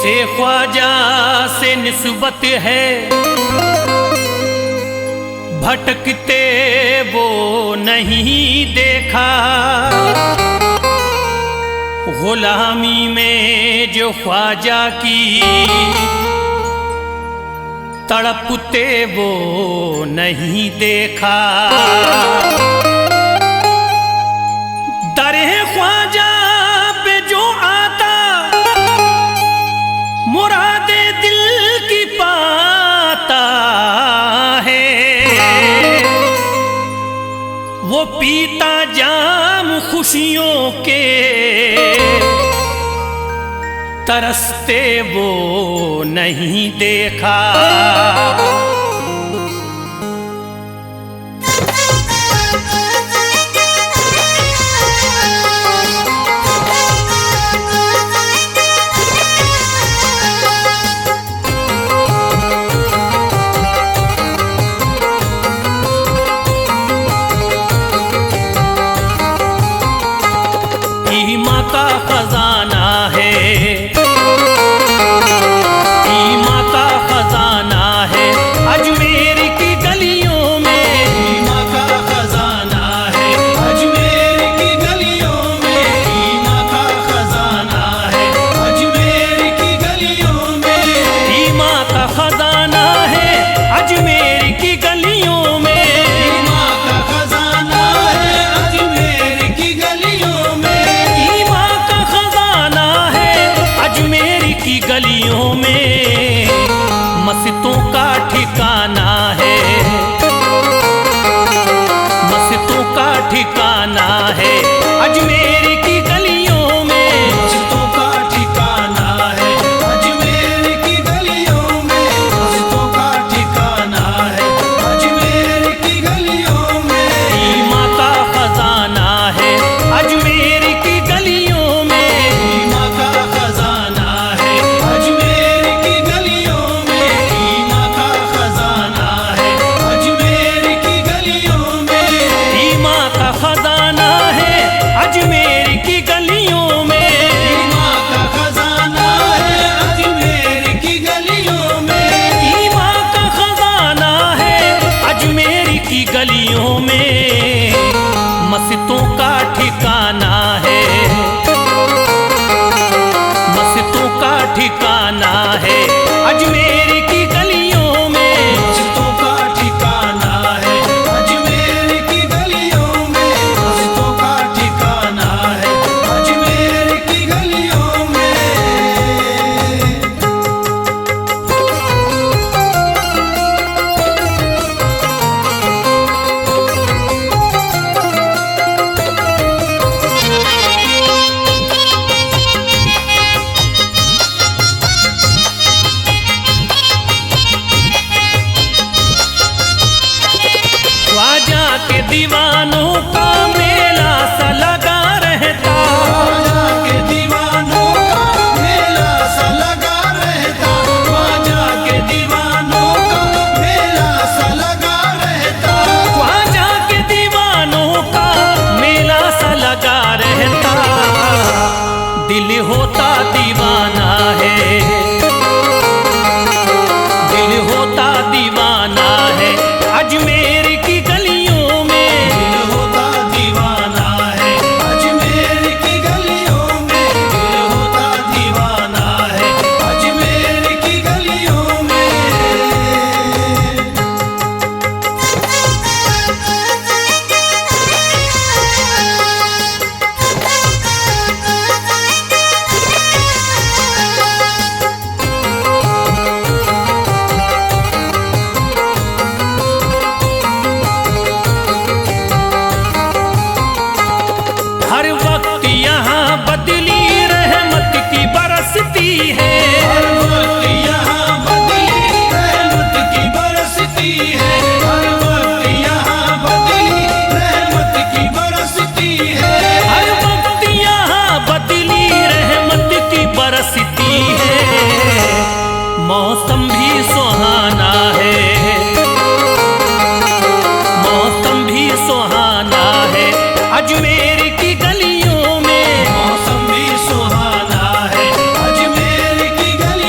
से ख्वाजा से निस्बत है, भटकते वो नहीं देखा। गुलामी में जो ख्वाजा की तड़पते वो नहीं देखा। दरे ख्वाजा पे जो आता मुरादे दिल की पाता है। वो पीता जाम खुशियों के, तरसते वो नहीं देखा। ईमा का खजाना है, ईमा का खजाना है अजमेर की गलियों में। ईमा का खजाना है अजमेर की गलियों में। ईमा का खजाना है अजमेर की गलियों में। ईमा का खजाना है अजमेर की गलियों में। ईमा का खजाना है अजमेर की गलियों में। ईमा का खजाना है अजमेर की गलियों में। मस्जिदों का ठिकाना है, मस्जिदों का ठिकाना है अजमेर की गलियों में। मस्जिदों का ठिकाना है अजमेर की गलियों में। मस्जिदों का ठिकाना है अजमेर की गलियों में। ईमा का खजाना है अजमेर की गलियों में। ईमा का खजाना है अजमेर की गलियों में। ईमा का खजाना है अजमेर की गलियों में। ईमा का खजाना है अजमेर की गलियों में। ईमा का खजाना है अजमेर की गलियों में। ईमा का खजाना है अजमेर की गलियों में। मस्जिदों का ठिकाना है, मस्जिदों का ठिकाना है अजमेर की गलियों में। मस्जिदों का ठिकाना है अजमेर की गलियों में। मस्जिदों का ठिकाना है अजमेर की गलियों में। ख्वाजा के दीवानों का मेला सा लगा रहता। ख्वाजा के दीवानों का मेला सा लगा रहता। ख्वाजा के दीवानों का मेला सा लगा रहता। ख्वाजा के दीवानों का मेला सा लगा रहता। दिल होता दीवाना है, दिल होता दीवाना है अजमेर की गलियों में। दिल होता दीवाना है अजमेर की गलियों में। दिल होता दीवाना है अजमेर की गलियों में। हर वक्त यहाँ बदली रहमत की बरसती है। हर वक्त यहाँ बदली रहमत की बरसती है। हर वक्त यहाँ बदली रहमत की बरसती है। हर वक्त यहाँ बदली रहमत की बरसती है। मौसम भी सुहाना है, मौसम भी सुहाना है अजमेर की गलियों में। मौसम भी सुहाना है अजमेर की गलियों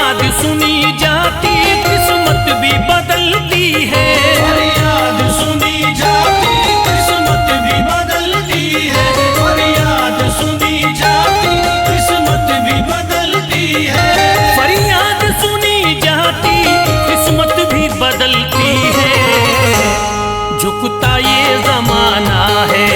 फरियाद सुनी जाती किस्मत भी बदलती है। फरियाद सुनी जाती किस्मत भी बदलती है। फरियाद सुनी जाती किस्मत भी बदलती है। फरियाद सुनी जाती किस्मत भी बदलती है। झुकता ये जमाना है,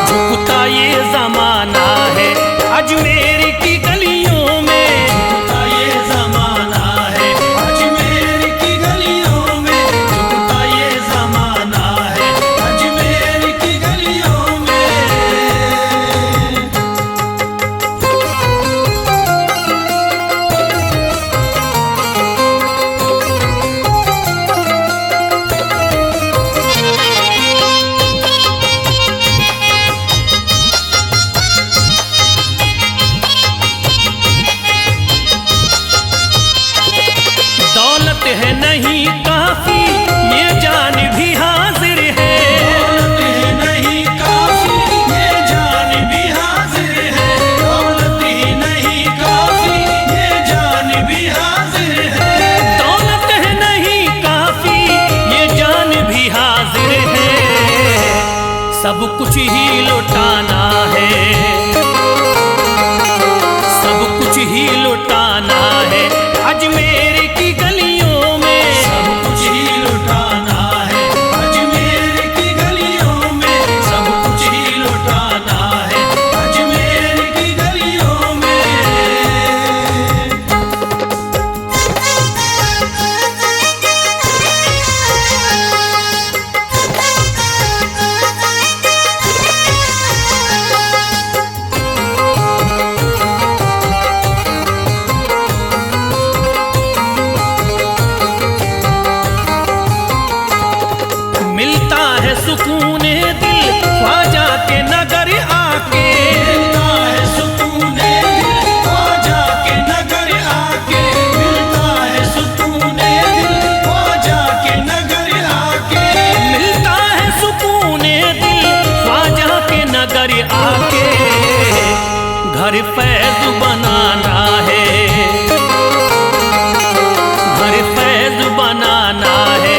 झुकता ये जमाना है अजमेर की गलियों में। झुकता ये जमाना है अजमेर की गलियों में। झुकता ये जमाना है अजमेर की गलियों में। दौलत है नहीं काफी ये जान भी हाजिर है। दौलत ही नहीं काफी ये जान भी हाजिर है। दौलत ही नहीं काफी ये जान भी हाजिर है। दौलत है नहीं काफी ये जान भी हाजिर है। सब कुछ ही लुटाना है, सब कुछ ही लुटाना है अजमेर की गलियों में। सब कुछ ही लुटाना है अजमेर की गलियों में। सब कुछ ही लुटाना है अजमेर की गलियों में। मिलता है सुकून दिल ख्वाजा के नगर आके। मिलता है सुकून दिल ख्वाजा के नगर आके। मिलता है सुकून दिल ख्वाजा के नगर आके। मिलता है सुकून दिल ख्वाजा के नगर आके। घर फैज बनाना है, घर फैज बनाना है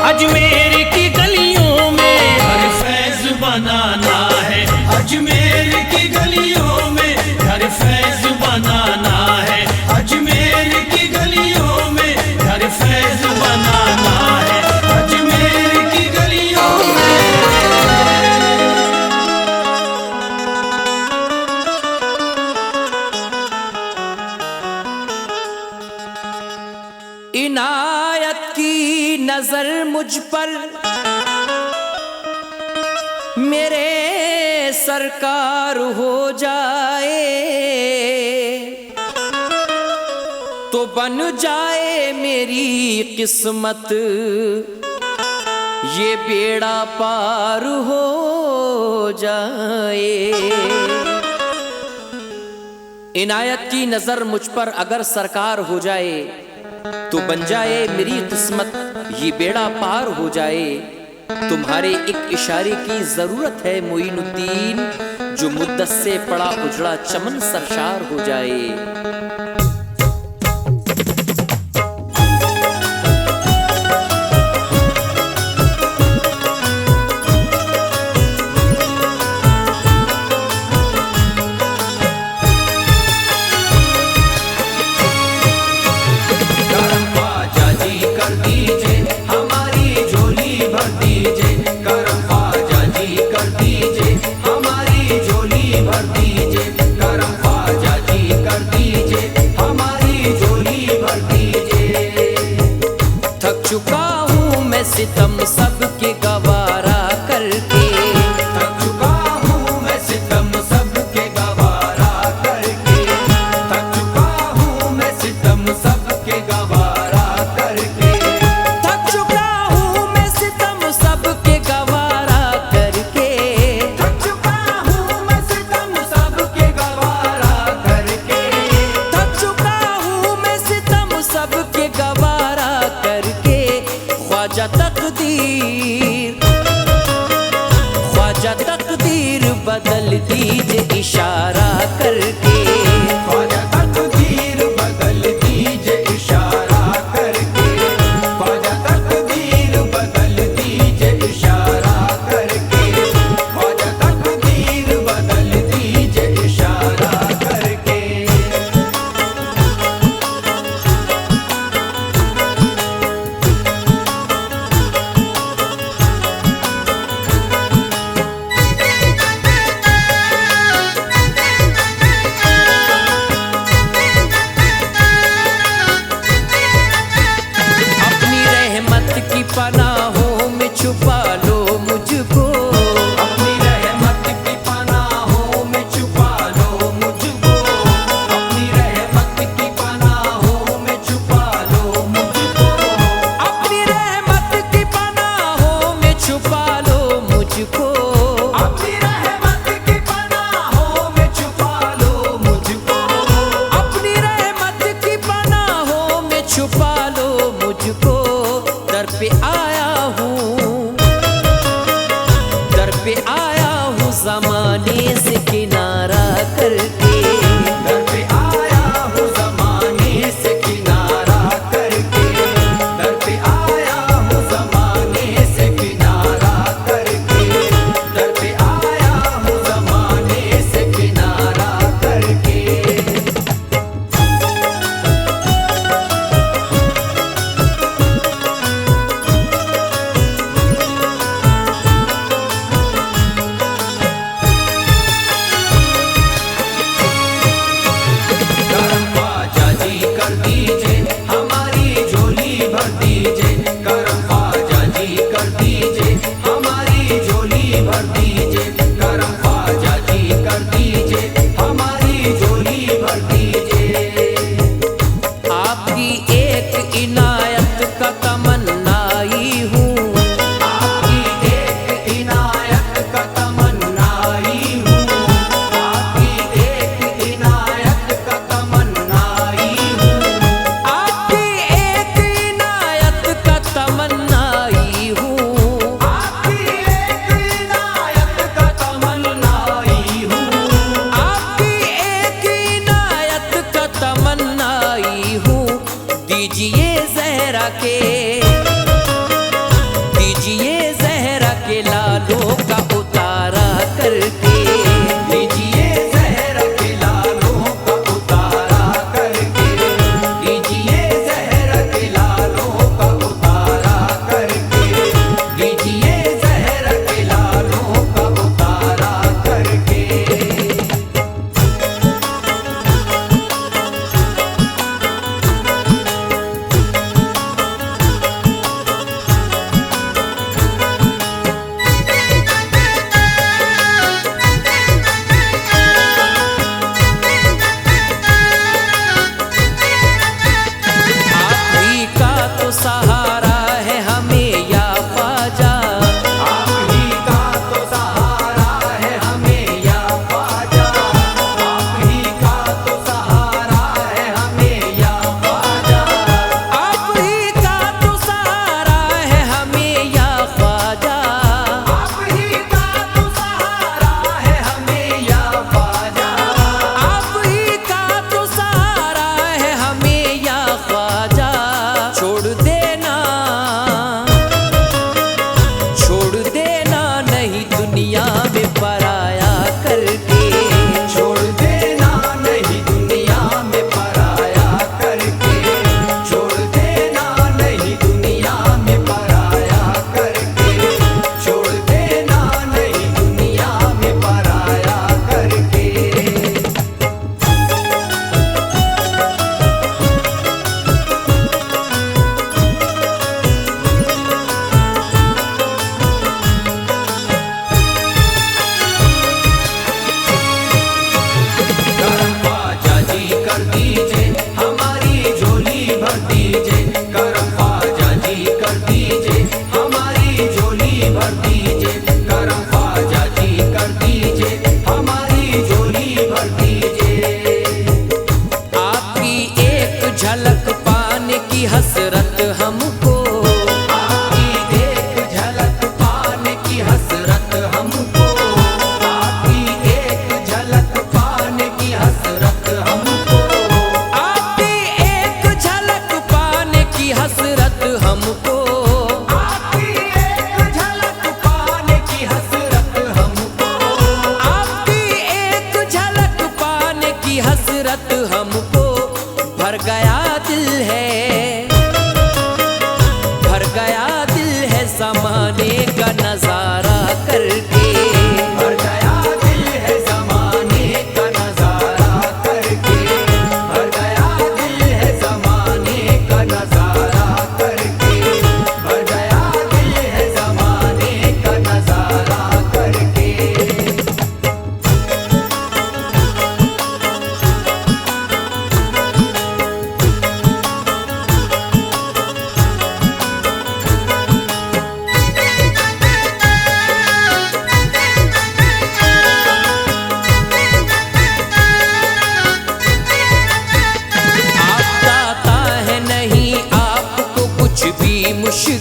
अजमेर की गलियों में। घर फैज बनाना है अजमेर की गलियों में। घर फैज बनाना है अजमेर की गलियों में। घर फैज बनाना है अजमेर की गलियों में। इनायत की नजर मुझ पर मेरे सरकार हो जाए तो बन जाए मेरी किस्मत ये बेड़ा पार हो जाए। इनायत की नजर मुझ पर अगर सरकार हो जाए तो बन जाए मेरी किस्मत ये बेड़ा पार हो जाए। तुम्हारे एक इशारे की जरूरत है मोइनुद्दीन जो मुद्दत से पड़ा उजड़ा चमन सरशार हो जाए। सितम सबके गवारा करके थक चुका हूँ मैं सितम सबके गवारा करके। थक चुका हूँ मैं सितम सबके गवारा करके। थक चुका हूँ मैं सितम सबके गवारा करके। थक चुका हूँ मैं सितम सबके गवारा करके। थक चुका हूँ मैं सितम सबके गवारा करके। ख्वाजा तकदीर बदल दीजिए इशारा करके। ख्वाजा तकदीर पनाहों में छुपा लो मुझको, अपनी रहमत की पनाहों में छुपा लो मुझको, अपनी रहमत की पनाहों में छुपा लो मुझको, अपनी रहमत की पनाहों में छुपा लो मुझको, अपनी रहमत की पनाहों में छुपा लो मुझको, अपनी रहमत की पनाहों में छुपा लो मुझको। दर पे आया हूँ, दर पे आया हूँ ज़माने से किनारा करके, दर पे आया हूँ ज़माने से किनारा करके, दर पे आया हूँ ज़माने से किनारा करके, दर पे आया हूँ ज़माने से किनारा करके।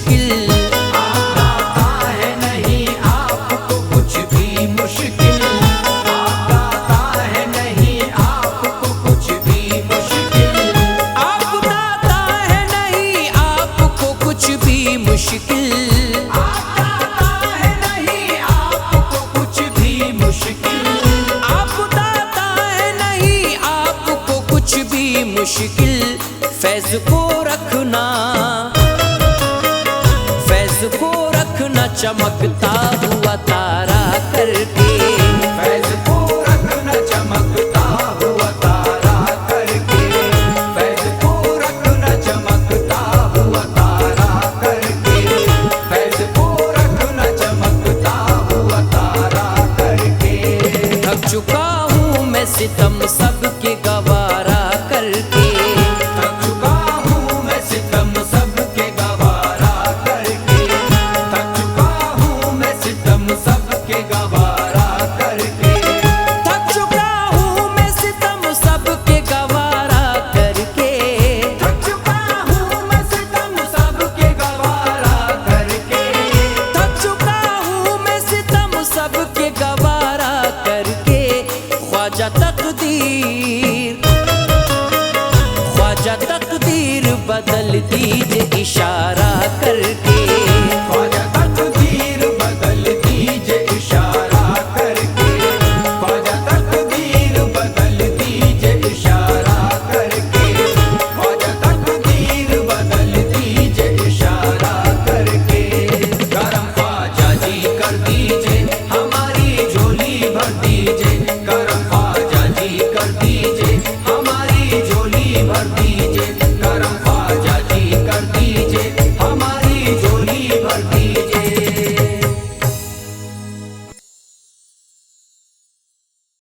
मुश्किल, आता है नहीं आपको कुछ भी मुश्किल, आता है नहीं आपको कुछ भी मुश्किल, आप दाता है नहीं आपको कुछ भी मुश्किल, आता है नहीं आपको कुछ भी मुश्किल, आप दाता है नहीं आपको कुछ भी मुश्किल। फैज को रखना, फैज को रखना चमकता हुआ तारा करके, फैज़ को रखना चमकता हुआ तारा करके, फैज़ को रखना चमकता हुआ तारा करके, फैज़ को रखना चमकता हुआ तारा करके। थक चुका हूँ मैं सितम सबके गवारा करके, थक चुका हूँ मैं सितम सबके गवारा करके, थक चुका हूँ मैं सितम सबके गवारा करके, थक चुका हूँ मैं सितम सबके गवारा करके, थक चुका हूँ मैं सितम सबके गवारा करके, थक चुका हूँ मैं सितम सबके गवारा करके। ख्वाजा तकदीर, ख्वाजा तकदीर बदल दीजिए इशारा करके,